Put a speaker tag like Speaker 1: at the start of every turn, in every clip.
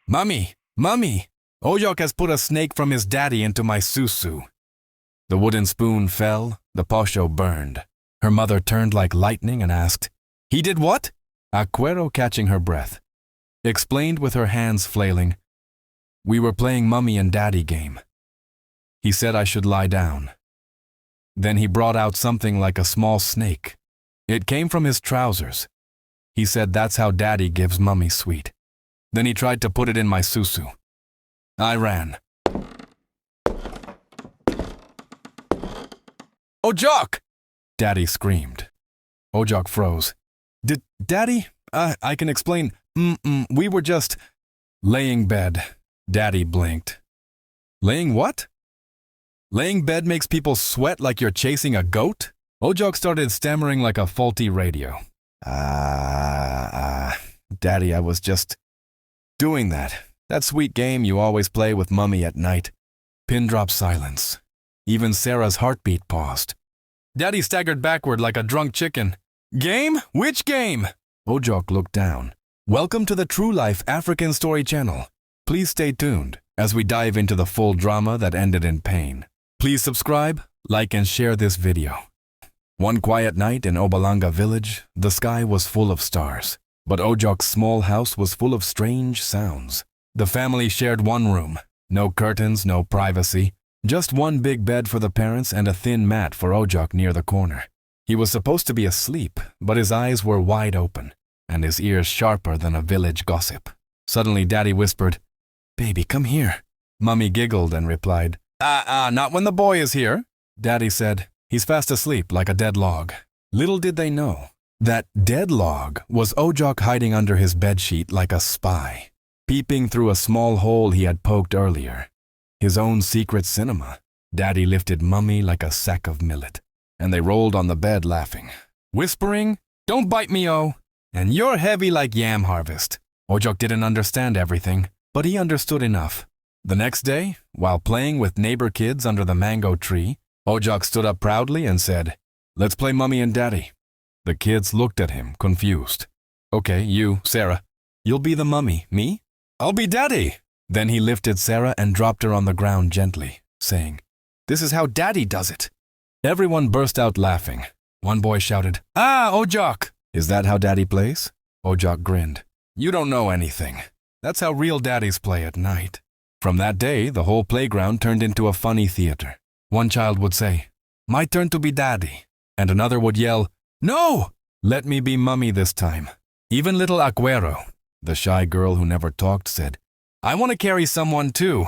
Speaker 1: Mummy, Mummy, Ojok has put a snake from his daddy into my susu. The wooden spoon fell, the posho burned. Her mother turned like lightning and asked, "He did what?" Aquero, catching her breath, explained with her hands flailing, "We were playing mummy and daddy game. He said I should lie down. Then he brought out something like a small snake. It came from his trousers. He said that's how daddy gives mummy sweet. Then he tried to put it in my susu. I ran. Ojok! Daddy screamed. Ojok froze. Daddy? I can explain. We were just laying bed. Daddy blinked. Laying what? Laying bed makes people sweat like you're chasing a goat? Ojok started stammering like a faulty radio. Daddy, I was just doing that sweet game you always play with mummy at night. Pin drop silence. Even Sarah's heartbeat paused. Daddy staggered backward like a drunk chicken. Game? Which game? Ojok looked down. Welcome to the True Life African Story channel. Please stay tuned as we dive into the full drama that ended in pain. Please subscribe, like, and share this video. One quiet night in Obalanga village, the sky was full of stars, but Ojok's small house was full of strange sounds. The family shared one room. No curtains, no privacy. Just one big bed for the parents and a thin mat for Ojok near the corner. He was supposed to be asleep, but his eyes were wide open, and his ears sharper than a village gossip. Suddenly Daddy whispered, "Baby, come here." Mummy giggled and replied, not when the boy is here." Daddy said, "He's fast asleep like a dead log." Little did they know, that dead log was Ojok hiding under his bedsheet like a spy, peeping through a small hole he had poked earlier. His own secret cinema. Daddy lifted Mummy like a sack of millet, and they rolled on the bed laughing, whispering, "Don't bite me, oh, and you're heavy like yam harvest." Ojok didn't understand everything, but he understood enough. The next day, while playing with neighbor kids under the mango tree, Ojok stood up proudly and said, "Let's play mummy and daddy." The kids looked at him, confused. "Okay, you, Sarah, you'll be the mummy. Me? I'll be daddy." Then he lifted Sarah and dropped her on the ground gently, saying, "This is how daddy does it." Everyone burst out laughing. One boy shouted, Ojok! "Is that how daddy plays?" Ojok grinned. "You don't know anything. That's how real daddies play at night." From that day, the whole playground turned into a funny theater. One child would say, "My turn to be daddy," and another would yell, "No! Let me be mummy this time." Even little Aquero, the shy girl who never talked, said, "I want to carry someone too."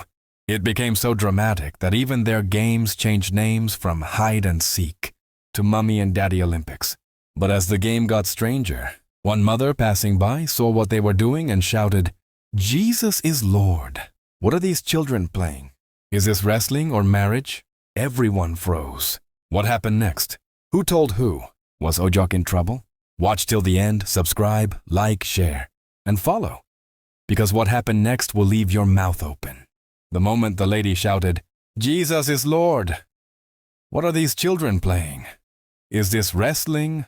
Speaker 1: It became so dramatic that even their games changed names from hide and seek to Mummy and Daddy Olympics. But as the game got stranger, one mother passing by saw what they were doing and shouted, "Jesus is Lord. What are these children playing? Is this wrestling or marriage?" Everyone froze. What happened next? Who told who? Was Ojok in trouble? Watch till the end, subscribe, like, share, and follow. Because what happened next will leave your mouth open. The moment the lady shouted, "Jesus is Lord." What are these children playing? Is this wrestling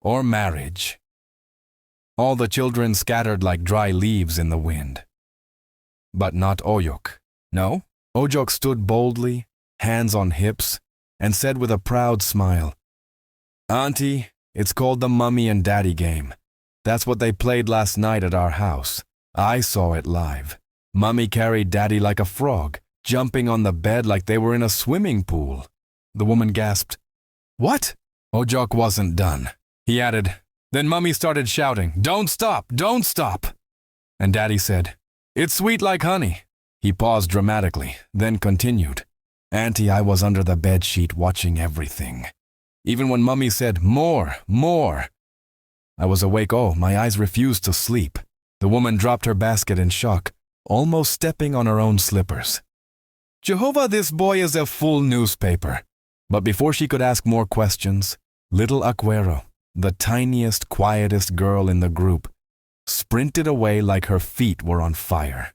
Speaker 1: or marriage? All the children scattered like dry leaves in the wind. But not Ojok. No, Ojok stood boldly, hands on hips, and said with a proud smile, "Auntie, it's called the Mummy and Daddy game. That's what they played last night at our house. I saw it live. Mummy carried Daddy like a frog, jumping on the bed like they were in a swimming pool." The woman gasped, "What?" Ojok wasn't done. He added, "Then Mummy started shouting, 'Don't stop, don't stop!' And Daddy said, 'It's sweet like honey.'" He paused dramatically, then continued, "Auntie, I was under the bed sheet watching everything. Even when Mummy said, 'More, more,' I was awake. My eyes refused to sleep." The woman dropped her basket in shock, almost stepping on her own slippers. "Jehovah, this boy is a full newspaper." But before she could ask more questions, little Aquero, the tiniest, quietest girl in the group, sprinted away like her feet were on fire.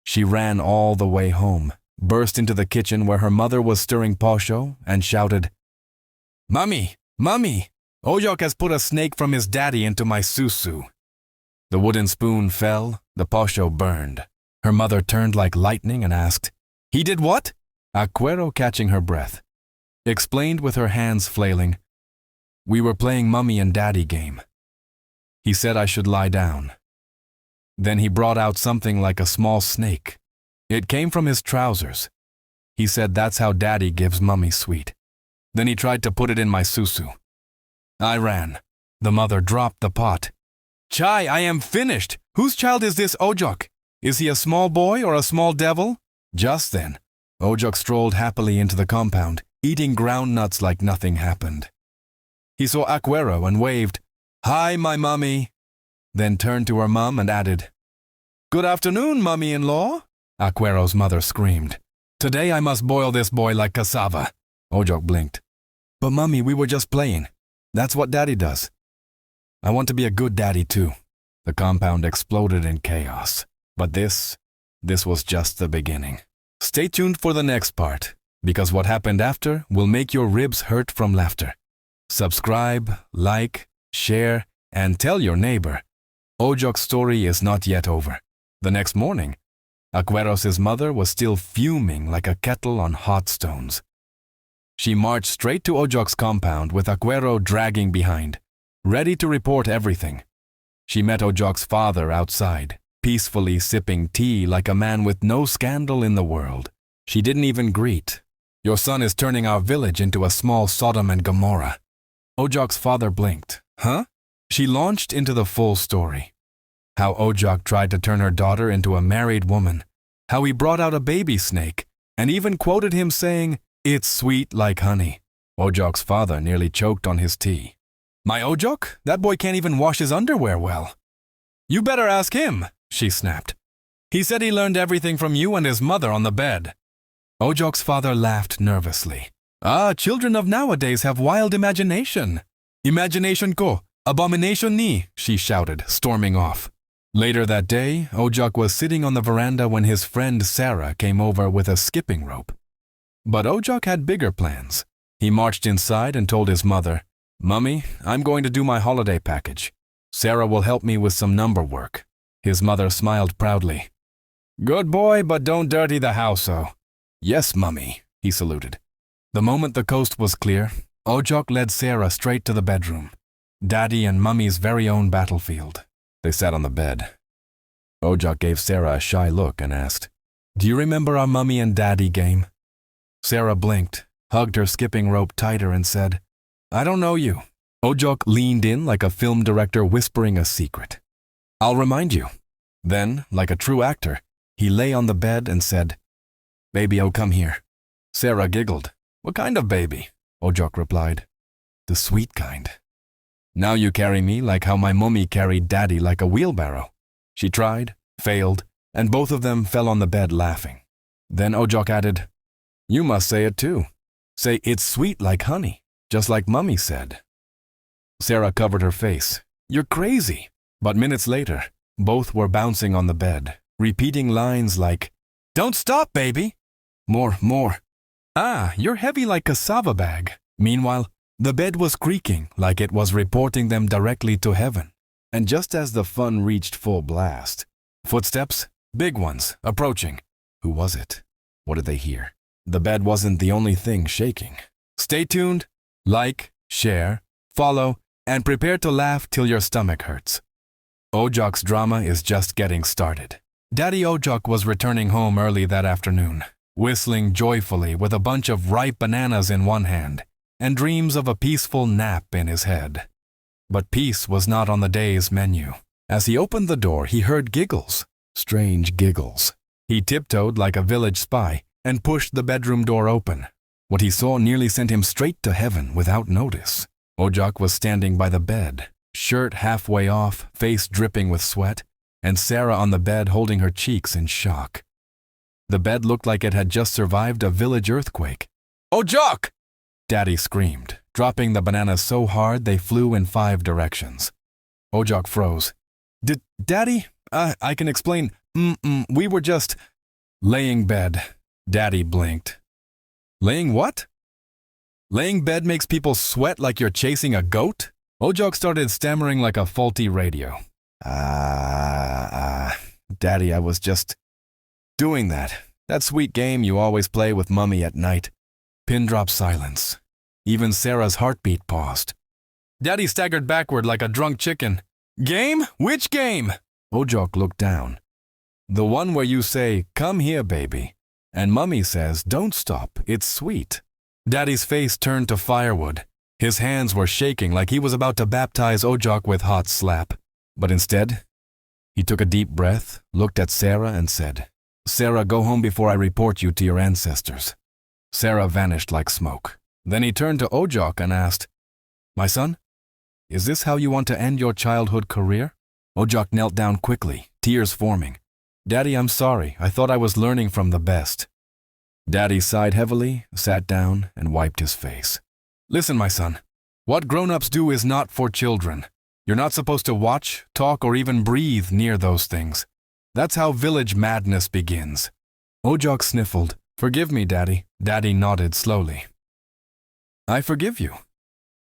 Speaker 1: She ran all the way home, burst into the kitchen where her mother was stirring posho, and shouted, Mummy! Mummy! Ojok has put a snake from his daddy into my susu. The wooden spoon fell, the posho burned. Her mother turned like lightning and asked, He did what? Aquero, catching her breath, explained with her hands flailing, We were playing mummy and daddy game. He said I should lie down. Then he brought out something like a small snake. It came from his trousers. He said that's how daddy gives mummy sweet. Then he tried to put it in my susu. I ran. The mother dropped the pot. Chai, I am finished. Whose child is this Ojok? Is he a small boy or a small devil? Just then, Ojok strolled happily into the compound, eating ground nuts like nothing happened. He saw Aquero and waved, Hi, my mummy. Then turned to her mum and added, Good afternoon, mummy-in-law. Aquero's mother screamed. Today I must boil this boy like cassava. Ojok blinked. But mummy, we were just playing. That's what daddy does. I want to be a good daddy too. The compound exploded in chaos. But this was just the beginning. Stay tuned for the next part, because what happened after will make your ribs hurt from laughter. Subscribe, like, share, and tell your neighbor. Ojok's story is not yet over. The next morning, Aqueros' mother was still fuming like a kettle on hot stones. She marched straight to Ojok's compound with Aquero dragging behind, ready to report everything. She met Ojok's father outside, peacefully sipping tea like a man with no scandal in the world. She didn't even greet. Your son is turning our village into a small Sodom and Gomorrah. Ojok's father blinked. Huh? She launched into the full story. How Ojok tried to turn her daughter into a married woman. How he brought out a baby snake, and even quoted him saying, It's sweet like honey. Ojok's father nearly choked on his tea. My Ojok? That boy can't even wash his underwear well. You better ask him, she snapped. He said he learned everything from you and his mother on the bed. Ojok's father laughed nervously. Children of nowadays have wild imagination. Imagination ko, abomination ni, she shouted, storming off. Later that day, Ojok was sitting on the veranda when his friend Sarah came over with a skipping rope. But Ojok had bigger plans. He marched inside and told his mother, Mummy, I'm going to do my holiday package. Sarah will help me with some number work. His mother smiled proudly. Good boy, but don't dirty the house-o. Yes, Mummy, he saluted. The moment the coast was clear, Ojok led Sarah straight to the bedroom, Daddy and Mummy's very own battlefield. They sat on the bed. Ojok gave Sarah a shy look and asked, Do you remember our Mummy and Daddy game? Sarah blinked, hugged her skipping rope tighter and said, I don't know you. Ojok leaned in like a film director whispering a secret. I'll remind you. Then, like a true actor, he lay on the bed and said, Baby, oh come here. Sarah giggled. What kind of baby? Ojok replied. The sweet kind. Now you carry me like how my mummy carried Daddy like a wheelbarrow. She tried, failed, and both of them fell on the bed laughing. Then Ojok added, You must say it too. Say it's sweet like honey, just like Mummy said. Sarah covered her face. You're crazy. But minutes later, both were bouncing on the bed, repeating lines like, Don't stop, baby. More. You're heavy like cassava bag. Meanwhile, the bed was creaking like it was reporting them directly to heaven. And just as the fun reached full blast, footsteps, big ones, approaching. Who was it? What did they hear? The bed wasn't the only thing shaking. Stay tuned, like, share, follow, and prepare to laugh till your stomach hurts. Ojok's drama is just getting started. Daddy Ojok was returning home early that afternoon, whistling joyfully with a bunch of ripe bananas in one hand and dreams of a peaceful nap in his head. But peace was not on the day's menu. As he opened the door, he heard giggles, strange giggles. He tiptoed like a village spy and pushed the bedroom door open. What he saw nearly sent him straight to heaven without notice. Ojok was standing by the bed, shirt halfway off, face dripping with sweat, and Sarah on the bed holding her cheeks in shock. The bed looked like it had just survived a village earthquake. Ojok! Daddy screamed, dropping the bananas so hard they flew in 5 directions. Ojok froze. Daddy? I can explain. We were just laying bed. Daddy blinked. Laying what? Laying bed makes people sweat like you're chasing a goat? Ojok started stammering like a faulty radio. Daddy, I was just doing that. That sweet game you always play with Mummy at night. Pin drop silence. Even Sarah's heartbeat paused. Daddy staggered backward like a drunk chicken. Game? Which game? Ojok looked down. The one where you say, "Come here, baby," and Mummy says, "Don't stop, it's sweet." Daddy's face turned to firewood. His hands were shaking like he was about to baptize Ojok with hot slap. But instead, he took a deep breath, looked at Sarah and said, "Sarah, go home before I report you to your ancestors." Sarah vanished like smoke. Then he turned to Ojok and asked, "My son, is this how you want to end your childhood career?" Ojok knelt down quickly, tears forming. "Daddy, I'm sorry. I thought I was learning from the best." Daddy sighed heavily, sat down, and wiped his face. "Listen, my son. What grown-ups do is not for children. You're not supposed to watch, talk, or even breathe near those things. That's how village madness begins." Ojok sniffled. "Forgive me, Daddy." Daddy nodded slowly. "I forgive you.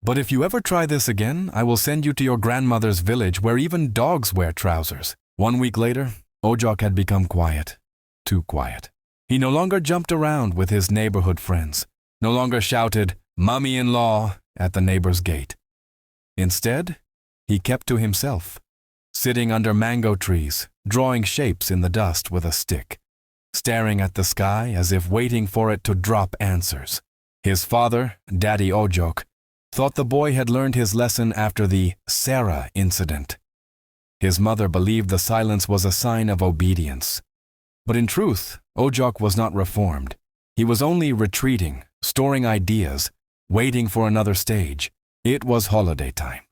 Speaker 1: But if you ever try this again, I will send you to your grandmother's village where even dogs wear trousers." 1 week later, Ojok had become quiet. Too quiet. He no longer jumped around with his neighborhood friends, no longer shouted, "Mummy-in-law," at the neighbor's gate. Instead, he kept to himself, sitting under mango trees, drawing shapes in the dust with a stick, staring at the sky as if waiting for it to drop answers. His father, Daddy Ojok, thought the boy had learned his lesson after the Sarah incident. His mother believed the silence was a sign of obedience. But in truth, Ojok was not reformed. He was only retreating, storing ideas, waiting for another stage. It was holiday time.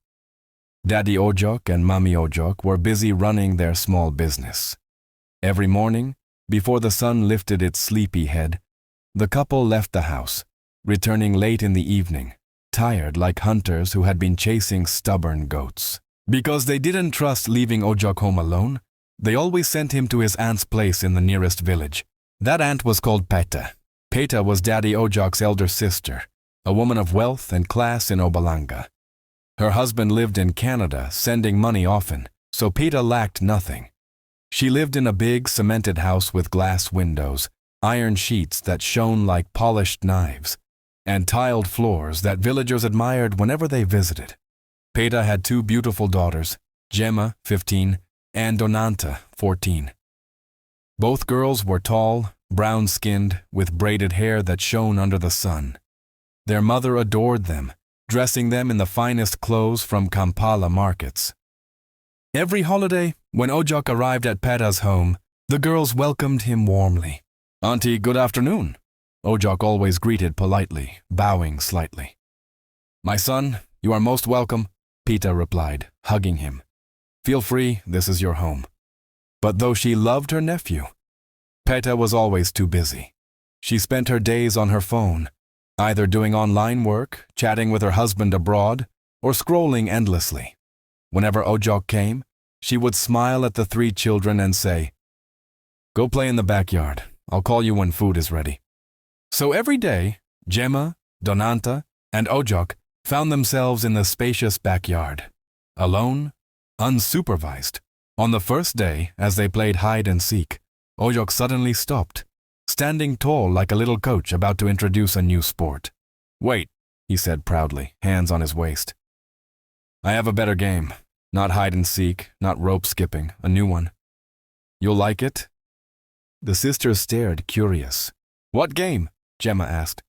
Speaker 1: Daddy Ojok and Mummy Ojok were busy running their small business. Every morning, before the sun lifted its sleepy head, the couple left the house, returning late in the evening, tired like hunters who had been chasing stubborn goats. Because they didn't trust leaving Ojok home alone, they always sent him to his aunt's place in the nearest village. That aunt was called Peta. Peta was Daddy Ojok's elder sister, a woman of wealth and class in Obalanga. Her husband lived in Canada, sending money often, so Peta lacked nothing. She lived in a big cemented house with glass windows, iron sheets that shone like polished knives, and tiled floors that villagers admired whenever they visited. Peta had 2 beautiful daughters, Gemma, 15, and Donanta, 14. Both girls were tall, brown-skinned, with braided hair that shone under the sun. Their mother adored them, dressing them in the finest clothes from Kampala markets. Every holiday, when Ojok arrived at Peta's home, the girls welcomed him warmly. "Auntie, good afternoon." Ojok always greeted politely, bowing slightly. "My son, you are most welcome," Peta replied, hugging him. "Feel free, this is your home." But though she loved her nephew, Peta was always too busy. She spent her days on her phone, either doing online work, chatting with her husband abroad, or scrolling endlessly. Whenever Ojok came, she would smile at the 3 children and say, "Go play in the backyard. I'll call you when food is ready." So every day, Gemma, Donanta, and Ojok found themselves in the spacious backyard, alone, unsupervised. On the first day, as they played hide and seek, Ojok suddenly stopped, standing tall like a little coach about to introduce a new sport. "Wait," he said proudly, hands on his waist. "I have a better game. Not hide and seek, not rope skipping, a new one. You'll like it?" The sisters stared, curious. "What game?" Gemma asked.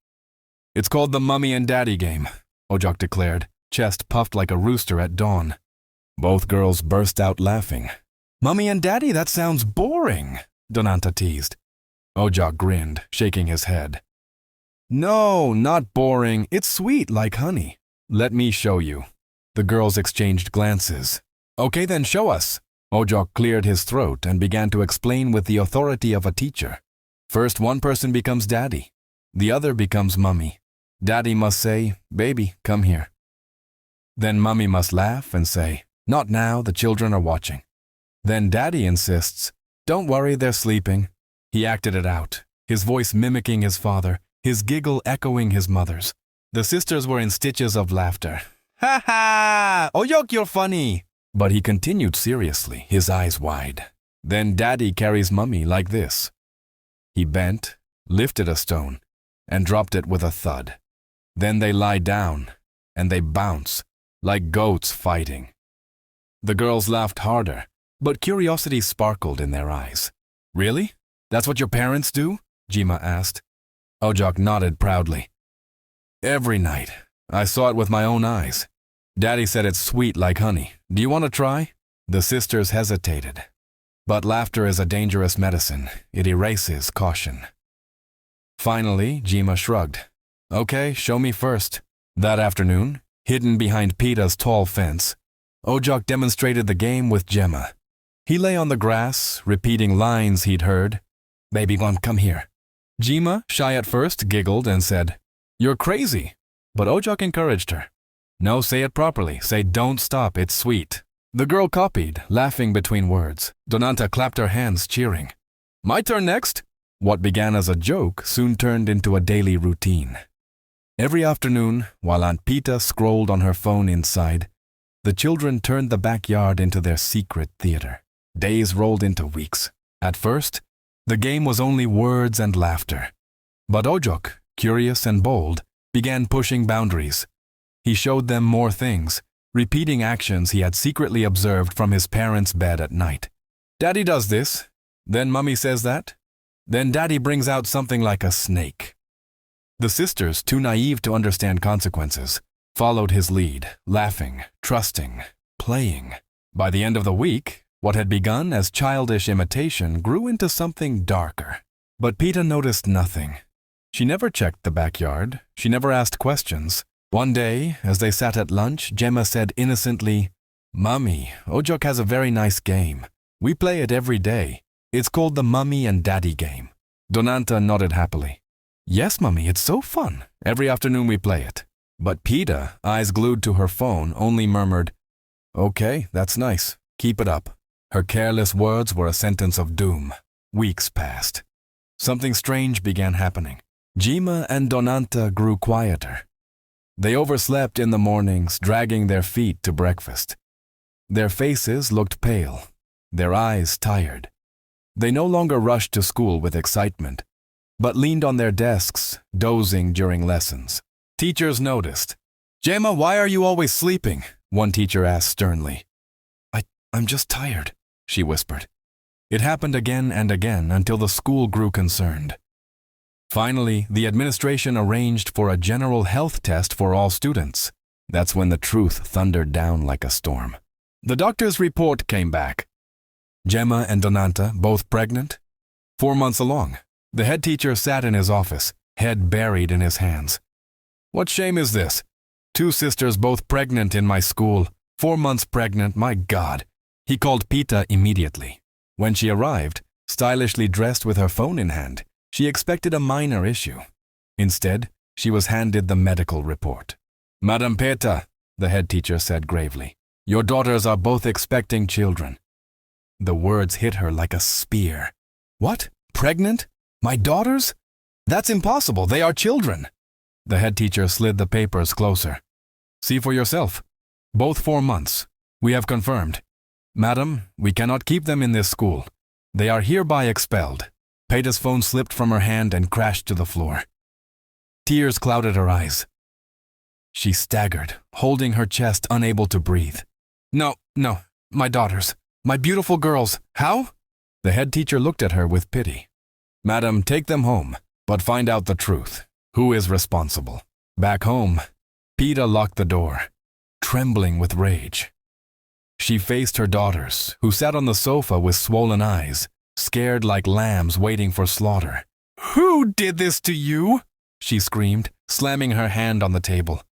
Speaker 1: "It's called the Mummy and Daddy game," Ojok declared, chest puffed like a rooster at dawn. Both girls burst out laughing. "Mummy and Daddy, that sounds boring," Donanta teased. Ojok grinned, shaking his head. "No, not boring. It's sweet like honey. Let me show you." The girls exchanged glances. "Okay, then show us." Ojok cleared his throat and began to explain with the authority of a teacher. First, one person becomes Daddy. The other becomes Mummy. Daddy must say, "Baby, come here." Then Mummy must laugh and say, "Not now, the children are watching." Then Daddy insists, "Don't worry, they're sleeping." He acted it out, his voice mimicking his father, his giggle echoing his mother's. The sisters were in stitches of laughter. Ha ha! Ojok, you're funny! But he continued seriously, his eyes wide. Then Daddy carries Mummy like this. He bent, lifted a stone, and dropped it with a thud. Then they lie down, and they bounce, like goats fighting. The girls laughed harder, but curiosity sparkled in their eyes. Really? That's what your parents do? Jima asked. Ojok nodded proudly. Every night. I saw it with my own eyes. Daddy said it's sweet like honey. Do you want to try? The sisters hesitated. But laughter is a dangerous medicine. It erases caution. Finally, Jima shrugged. Okay, show me first. That afternoon, hidden behind Pita's tall fence, Ojok demonstrated the game with Gemma. He lay on the grass, repeating lines he'd heard. Baby one, come here. Jima, shy at first, giggled and said, You're crazy. But Ojok encouraged her. No, say it properly. Say don't stop, it's sweet. The girl copied, laughing between words. Donanta clapped her hands, cheering. My turn next. What began as a joke soon turned into a daily routine. Every afternoon, while Aunt Pita scrolled on her phone inside, the children turned the backyard into their secret theater. Days rolled into weeks. At first, the game was only words and laughter. But Ojok, curious and bold, began pushing boundaries. He showed them more things, repeating actions he had secretly observed from his parents' bed at night. Daddy does this, then Mummy says that, then Daddy brings out something like a snake. The sisters, too naive to understand consequences, followed his lead, laughing, trusting, playing. By the end of the week, what had begun as childish imitation grew into something darker. But Pita noticed nothing. She never checked the backyard. She never asked questions. One day, as they sat at lunch, Gemma said innocently, Mummy, Ojok has a very nice game. We play it every day. It's called the Mummy and Daddy game. Donanta nodded happily. Yes, Mummy, it's so fun. Every afternoon we play it. But Pita, eyes glued to her phone, only murmured, Okay, that's nice. Keep it up. Her careless words were a sentence of doom. Weeks passed. Something strange began happening. Jima and Donanta grew quieter. They overslept in the mornings, dragging their feet to breakfast. Their faces looked pale, their eyes tired. They no longer rushed to school with excitement, but leaned on their desks, dozing during lessons. Teachers noticed. Gemma, why are you always sleeping? One teacher asked sternly. I'm just tired, she whispered. It happened again and again until the school grew concerned. Finally, the administration arranged for a general health test for all students. That's when the truth thundered down like a storm. The doctor's report came back. Gemma and Donanta, both pregnant, 4 months along. The head teacher sat in his office, head buried in his hands. What shame is this? 2 sisters both pregnant in my school, 4 months pregnant, my God. He called Pita immediately. When she arrived, stylishly dressed with her phone in hand, she expected a minor issue. Instead, she was handed the medical report. Madam Peta, the head teacher said gravely, your daughters are both expecting children. The words hit her like a spear. What? Pregnant? My daughters? That's impossible. They are children. The head teacher slid the papers closer. See for yourself. Both 4 months. We have confirmed. Madam, we cannot keep them in this school. They are hereby expelled. Peta's phone slipped from her hand and crashed to the floor. Tears clouded her eyes. She staggered, holding her chest, unable to breathe. No, my daughters, my beautiful girls, how? The head teacher looked at her with pity. Madam, take them home, but find out the truth. Who is responsible? Back home, Pita locked the door, trembling with rage. She faced her daughters, who sat on the sofa with swollen eyes, scared like lambs waiting for slaughter. Who did this to you? She screamed, slamming her hand on the table.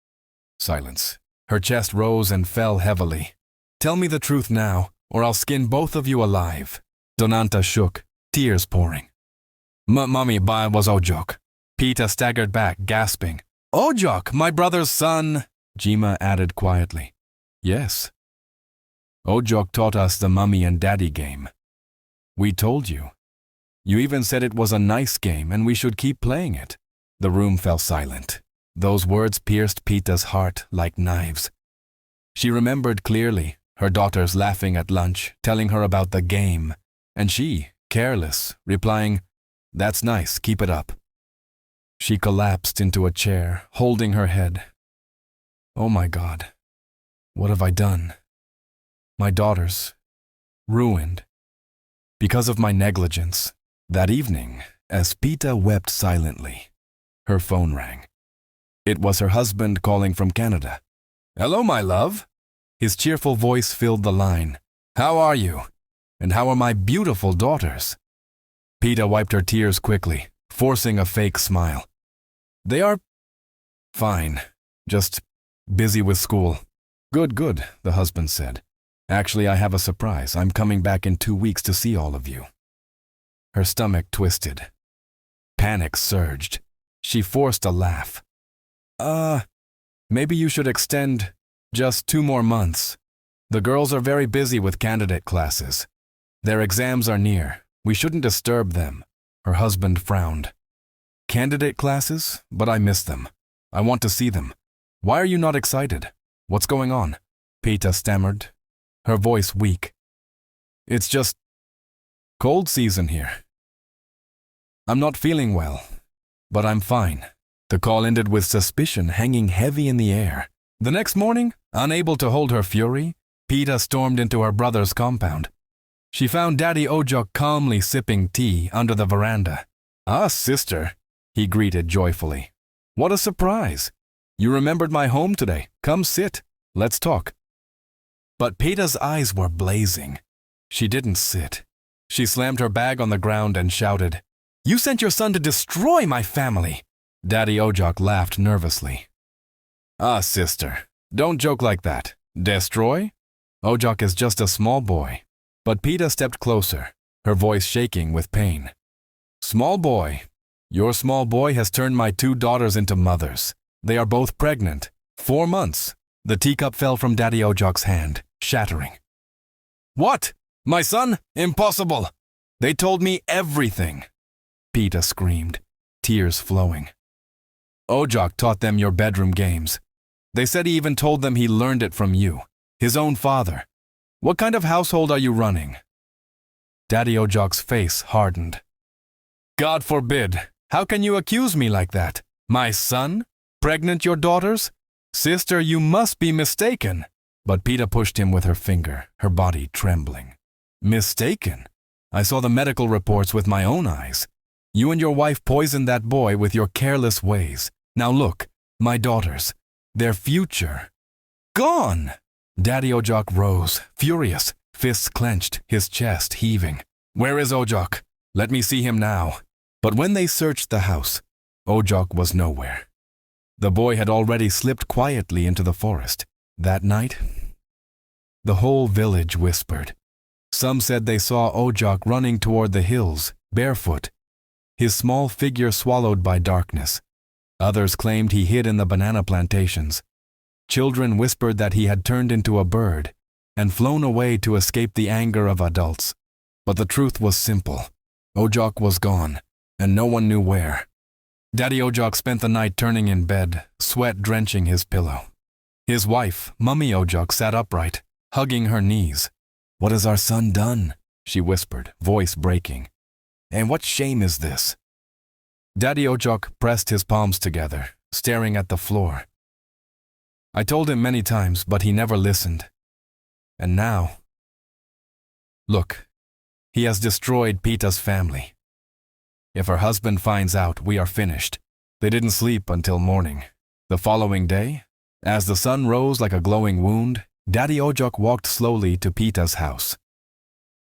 Speaker 1: Silence. Her chest rose and fell heavily. Tell me the truth now, or I'll skin both of you alive. Donanta shook, tears pouring. Mummy, was Ojok. Pita staggered back, gasping. Ojok, my brother's son, Jima added quietly. Yes. Ojok taught us the Mummy and Daddy game. We told you. You even said it was a nice game and we should keep playing it. The room fell silent. Those words pierced Peta's heart like knives. She remembered clearly her daughters laughing at lunch, telling her about the game, and she, careless, replying, "That's nice, keep it up." She collapsed into a chair, holding her head. Oh my God, what have I done? My daughters, ruined. Because of my negligence. That evening, as Peta wept silently, her phone rang. It was her husband calling from Canada. "Hello, my love." His cheerful voice filled the line. "How are you? And how are my beautiful daughters?" Peta wiped her tears quickly, forcing a fake smile. "They are fine, just busy with school." Good, good, the husband said. "Actually, I have a surprise. I'm coming back in 2 weeks to see all of you." Her stomach twisted. Panic surged. She forced a laugh. Maybe you should extend just 2 more months. The girls are very busy with candidate classes. Their exams are near. We shouldn't disturb them." Her husband frowned. "Candidate classes? But I miss them. I want to see them. Why are you not excited? What's going on?" Peta stammered, her voice weak. "It's just cold season here. I'm not feeling well, but I'm fine." The call ended with suspicion hanging heavy in the air. The next morning, unable to hold her fury, Peta stormed into her brother's compound. She found Daddy Ojok calmly sipping tea under the veranda. "Ah, sister," he greeted joyfully. "What a surprise! You remembered my home today. Come sit. Let's talk." But Peta's eyes were blazing. She didn't sit. She slammed her bag on the ground and shouted, "You sent your son to destroy my family!" Daddy Ojok laughed nervously. "Ah, sister, don't joke like that. Destroy? Ojok is just a small boy." But Peta stepped closer, her voice shaking with pain. "Small boy? Your small boy has turned my 2 daughters into mothers. They are both pregnant. 4 months." The teacup fell from Daddy Ojok's hand, shattering. "What? My son? Impossible! They told me everything!" Peta screamed, tears flowing. "Ojok taught them your bedroom games. They said he even told them he learned it from you, his own father. What kind of household are you running?" Daddy Ojok's face hardened. "God forbid! How can you accuse me like that? My son? Pregnant your daughters? Sister, you must be mistaken." But Peta pushed him with her finger, her body trembling. "Mistaken? I saw the medical reports with my own eyes. You and your wife poisoned that boy with your careless ways. Now look, my daughters, their future, gone!" Daddy Ojok rose, furious, fists clenched, his chest heaving. "Where is Ojok? Let me see him now." But when they searched the house, Ojok was nowhere. The boy had already slipped quietly into the forest. That night, the whole village whispered. Some said they saw Ojok running toward the hills, barefoot, his small figure swallowed by darkness. Others claimed he hid in the banana plantations. Children whispered that he had turned into a bird and flown away to escape the anger of adults. But the truth was simple. Ojok was gone, and no one knew where. Daddy Ojok spent the night turning in bed, sweat drenching his pillow. His wife, Mummy Ojok, sat upright, hugging her knees. "What has our son done?" she whispered, voice breaking. "And what shame is this?" Daddy Ojok pressed his palms together, staring at the floor. "I told him many times, but he never listened. And now, look, he has destroyed Peta's family. If her husband finds out, we are finished." They didn't sleep until morning. The following day, as the sun rose like a glowing wound, Daddy Ojok walked slowly to Peta's house.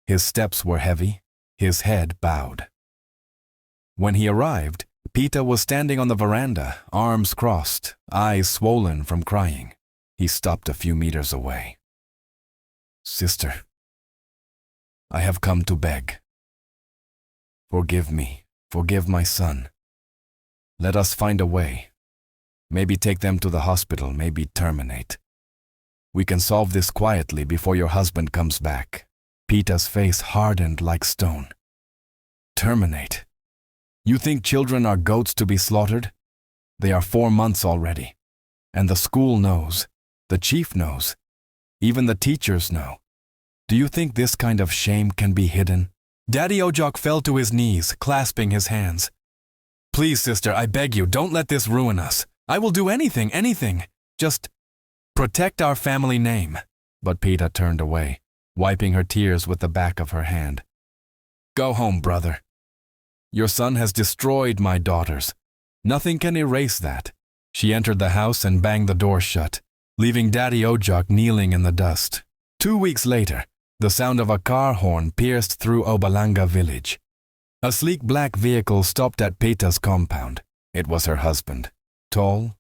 Speaker 1: His steps were heavy, his head bowed. When he arrived, Peta was standing on the veranda, arms crossed, eyes swollen from crying. He stopped a few meters away. "Sister, I have come to beg. Forgive me, forgive my son. Let us find a way. Maybe take them to the hospital, maybe terminate. We can solve this quietly before your husband comes back." Peta's face hardened like stone. "Terminate? You think children are goats to be slaughtered? They are 4 months already. And the school knows. The chief knows. Even the teachers know. Do you think this kind of shame can be hidden? Daddy Ojok fell to his knees, clasping his hands. Please, sister, I beg you, don't let this ruin us. I will do anything. Just protect our family name. But Pita turned away, wiping her tears with the back of her hand. Go home, brother. Your son has destroyed my daughters. Nothing can erase that. She entered the house and banged the door shut, leaving Daddy Ojok kneeling in the dust. 2 weeks later, the sound of a car horn pierced through Obalanga village. A sleek black vehicle stopped at Pita's compound. It was her husband, tall,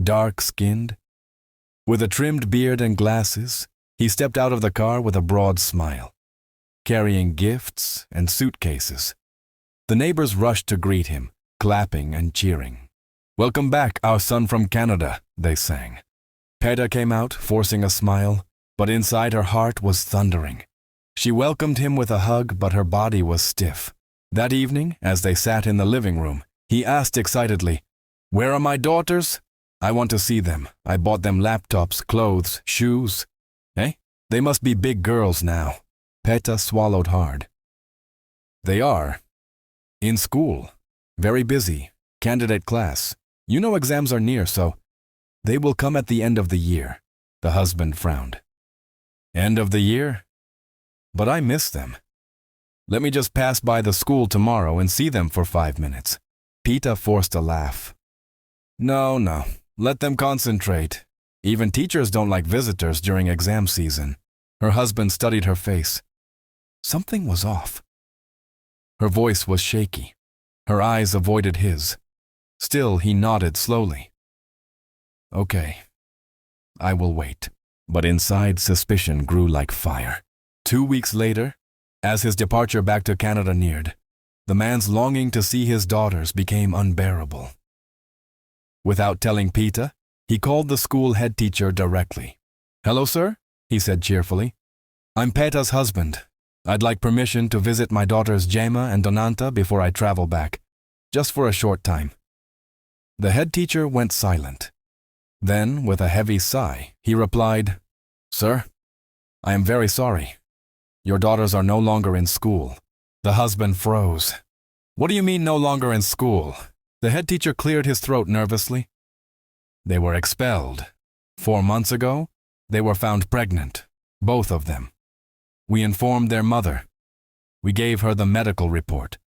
Speaker 1: dark-skinned. With a trimmed beard and glasses, he stepped out of the car with a broad smile, carrying gifts and suitcases. The neighbors rushed to greet him, clapping and cheering. Welcome back, our son from Canada, they sang. Pita came out, forcing a smile, but inside her heart was thundering. She welcomed him with a hug, but her body was stiff. That evening, as they sat in the living room, he asked excitedly, Where are my daughters? I want to see them. I bought them laptops, clothes, shoes. Eh? They must be big girls now. Pita swallowed hard. They are. In school. Very busy. Candidate class. You know exams are near, so they will come at the end of the year. The husband frowned. End of the year? But I miss them. Let me just pass by the school tomorrow and see them for 5 minutes. Pita forced a laugh. No. Let them concentrate. Even teachers don't like visitors during exam season. Her husband studied her face. Something was off. Her voice was shaky. Her eyes avoided his. Still, he nodded slowly. Okay. I will wait. But inside, suspicion grew like fire. 2 weeks later, as his departure back to Canada neared, the man's longing to see his daughters became unbearable. Without telling Pita, he called the school head teacher directly. Hello, sir, he said cheerfully. I'm Pita's husband. I'd like permission to visit my daughters Jema and Donanta before I travel back, just for a short time. The head teacher went silent. Then, with a heavy sigh, he replied, Sir, I am very sorry. Your daughters are no longer in school. The husband froze. What do you mean no longer in school? The head teacher cleared his throat nervously. They were expelled. 4 months ago, they were found pregnant, both of them. We informed their mother. We gave her the medical report.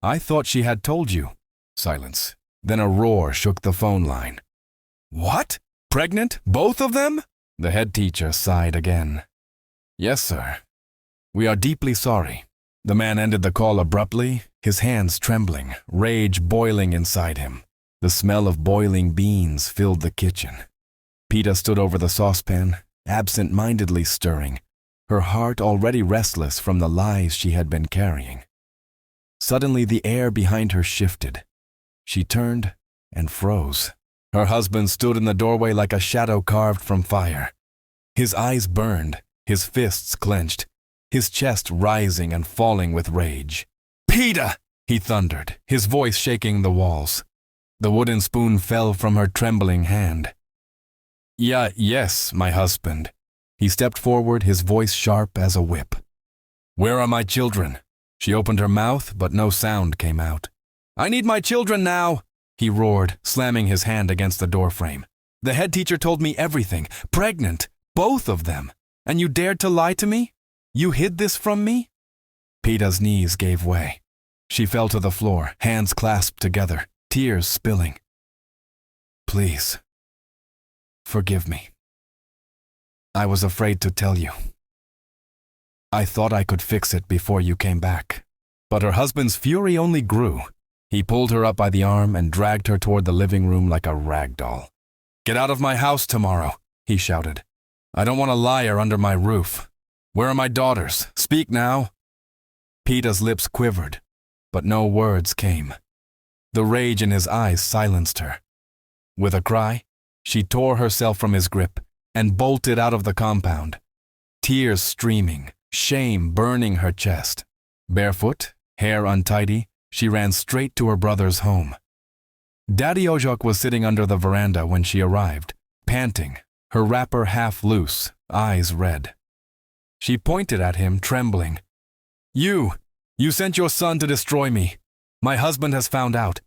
Speaker 1: I thought she had told you. Silence. Then a roar shook the phone line. What? Pregnant? Both of them? The head teacher sighed again. Yes, sir. We are deeply sorry. The man ended the call abruptly, his hands trembling, rage boiling inside him. The smell of boiling beans filled the kitchen. Pita stood over the saucepan, absent-mindedly stirring, her heart already restless from the lies she had been carrying. Suddenly the air behind her shifted. She turned and froze. Her husband stood in the doorway like a shadow carved from fire. His eyes burned, his fists clenched, his chest rising and falling with rage. Pita! He thundered, his voice shaking the walls. The wooden spoon fell from her trembling hand. Yes, my husband. He stepped forward, his voice sharp as a whip. Where are my children? She opened her mouth, but no sound came out. I need my children now, he roared, slamming his hand against the doorframe. The head teacher told me everything. Pregnant, both of them. And you dared to lie to me? You hid this from me? Pita's knees gave way. She fell to the floor, hands clasped together, tears spilling. Please, forgive me. I was afraid to tell you. I thought I could fix it before you came back. But her husband's fury only grew. He pulled her up by the arm and dragged her toward the living room like a rag doll. Get out of my house tomorrow, he shouted. I don't want a liar under my roof. Where are my daughters? Speak now. Pita's lips quivered, but no words came. The rage in his eyes silenced her. With a cry, she tore herself from his grip and bolted out of the compound, tears streaming, shame burning her chest. Barefoot, hair untidy, she ran straight to her brother's home. Daddy Ojok was sitting under the veranda when she arrived, panting, her wrapper half loose, eyes red. She pointed at him, trembling. You sent your son to destroy me. My husband has found out.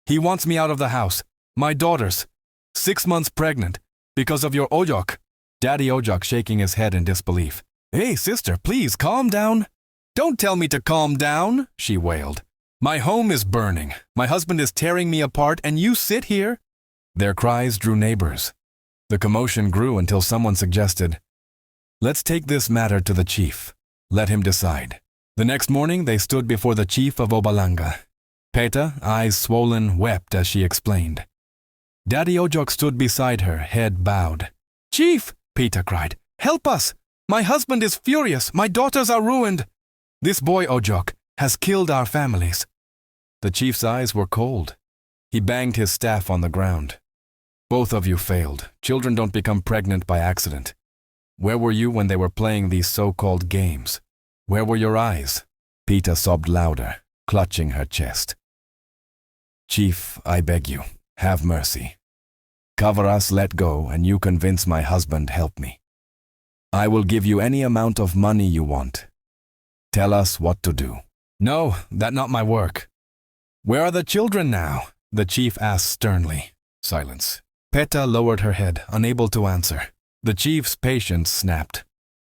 Speaker 1: He wants me out of the house. My daughters, 6 months pregnant, because of your Ojok. Daddy Ojok shaking his head in disbelief. Hey, sister, please calm down. Don't tell me to calm down, she wailed. My home is burning. My husband is tearing me apart, and you sit here? Their cries drew neighbors. The commotion grew until someone suggested, let's take this matter to the chief. Let him decide. The next morning, they stood before the chief of Obalanga. Peta, eyes swollen, wept as she explained. Daddy Ojok stood beside her, head bowed. Chief, Peta cried, help us! My husband is furious. My daughters are ruined. This boy Ojok has killed our families. The chief's eyes were cold. He banged his staff on the ground. Both of you failed. Children don't become pregnant by accident. Where were you when they were playing these so-called games? Where were your eyes? Peta sobbed louder, clutching her chest. Chief, I beg you, have mercy. Cover us, let go, and you convince my husband help me. I will give you any amount of money you want. Tell us what to do. No, that's not my work. Where are the children now? The chief asked sternly. Silence. Peta lowered her head, unable to answer. The chief's patience snapped.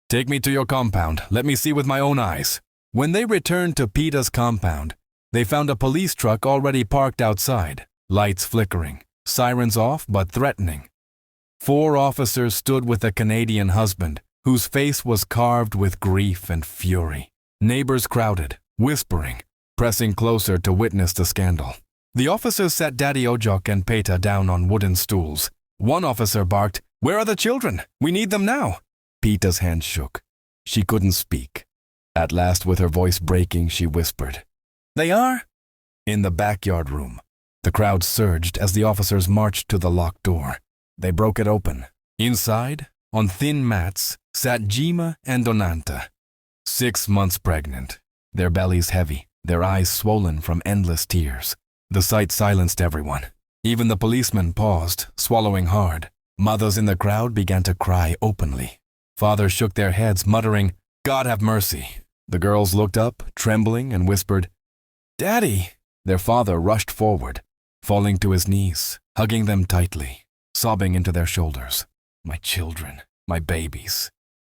Speaker 1: Take me to your compound. Let me see with my own eyes. When they returned to Peta's compound, they found a police truck already parked outside, lights flickering, sirens off but threatening. 4 officers stood with a Canadian husband, whose face was carved with grief and fury. Neighbors crowded, whispering, pressing closer to witness the scandal. The officers sat Daddy Ojok and Peta down on wooden stools. One officer barked, Where are the children? We need them now. Peta's hand shook. She couldn't speak. At last, with her voice breaking, she whispered, They are? In the backyard room. The crowd surged as the officers marched to the locked door. They broke it open. Inside, on thin mats, sat Jima and Donanta. 6 months pregnant, their bellies heavy, their eyes swollen from endless tears. The sight silenced everyone. Even the policemen paused, swallowing hard. Mothers in the crowd began to cry openly. Fathers shook their heads, muttering, God have mercy. The girls looked up, trembling, and whispered, Daddy! Their father rushed forward, falling to his knees, hugging them tightly, sobbing into their shoulders. My children, my babies.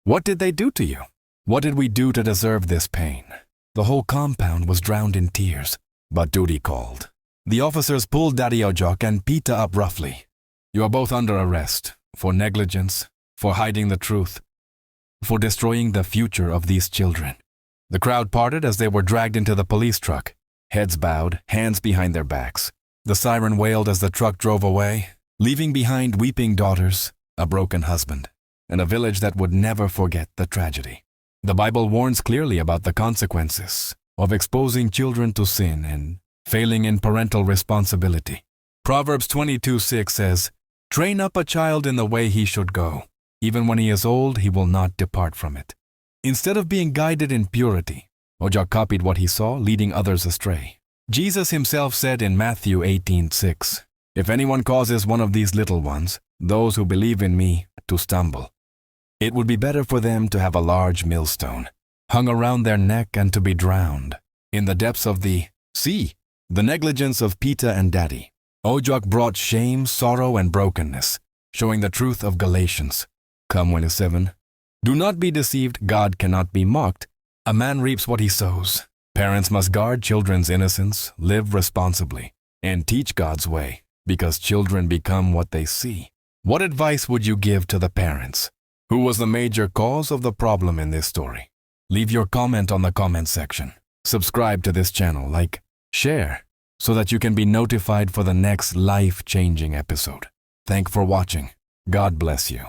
Speaker 1: What did they do to you? What did we do to deserve this pain? The whole compound was drowned in tears, but duty called. The officers pulled Daddy Ojok and Peta up roughly. You are both under arrest for negligence, for hiding the truth, for destroying the future of these children. The crowd parted as they were dragged into the police truck, heads bowed, hands behind their backs. The siren wailed as the truck drove away, leaving behind weeping daughters, a broken husband, and a village that would never forget the tragedy. The Bible warns clearly about the consequences of exposing children to sin and failing in parental responsibility. Proverbs 22:6 says, Train up a child in the way he should go. Even when he is old, he will not depart from it. Instead of being guided in purity, Ojok copied what he saw, leading others astray. Jesus himself said in Matthew 18:6, If anyone causes one of these little ones, those who believe in me, to stumble, it would be better for them to have a large millstone hung around their neck and to be drowned in the depths of the sea. The negligence of Peta and Daddy Ojok brought shame, sorrow, and brokenness, showing the truth of Galatians. Come 27. Do not be deceived, God cannot be mocked. A man reaps what he sows. Parents must guard children's innocence, live responsibly, and teach God's way, because children become what they see. What advice would you give to the parents? Who was the major cause of the problem in this story? Leave your comment on the comment section. Subscribe to this channel, share, so that you can be notified for the next life-changing episode. Thank for watching. God bless you.